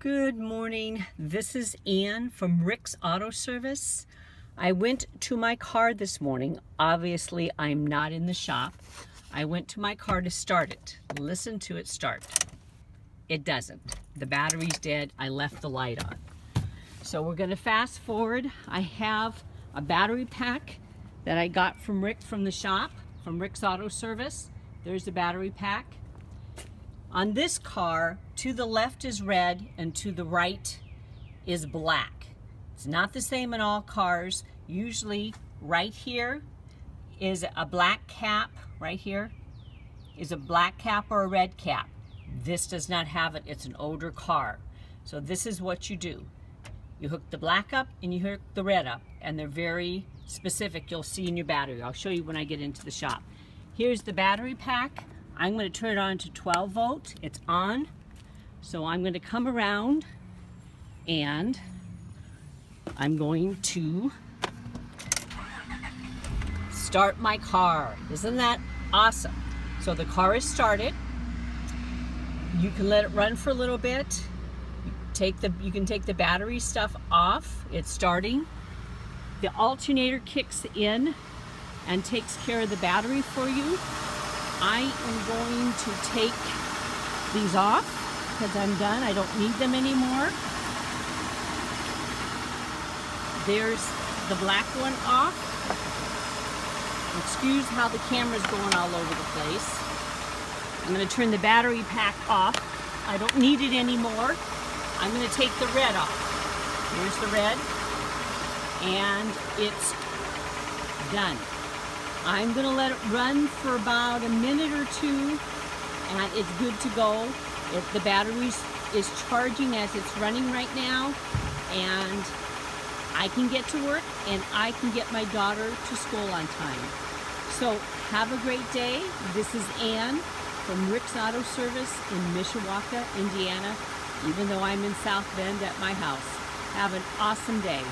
Good morning. This is Ann from Rick's Auto Service. I went to my car this morning. Obviously, I'm not in the shop. I went to my car to start it. Listen to it start. It doesn't. The battery's dead. I left the light on. So we're going to fast forward. I have a battery pack that I got from Rick from the shop, from Rick's Auto Service. There's the battery pack. On this car, to the left is red and to the right is black. It's not the same in all cars. Usually right here is a black cap, right here is a black cap or a red cap. This does not have it. It's an older car. So this is what you do. You hook the black up and you hook the red up, and they're very specific. You'll see in your battery. I'll show you when I get into the shop. Here's the battery pack. I'm going to turn it on to 12 volt. It's on. So I'm going to come around and I'm going to start my car. Isn't that awesome? So the car is started. You can let it run for a little bit. You can take the battery stuff off. It's starting. The alternator kicks in and takes care of the battery for you. I am going to take these off because I'm done. I don't need them anymore. There's the black one off. Excuse how the camera's going all over the place. I'm going to turn the battery pack off. I don't need it anymore. I'm going to take the red off. Here's the red. And it's done. I'm going to let it run for about a minute or two, and it's good to go. The battery is charging as it's running right now, and I can get to work and I can get my daughter to school on time. So have a great day. This is Ann from Rick's Auto Service in Mishawaka, Indiana, even though I'm in South Bend at my house. Have an awesome day.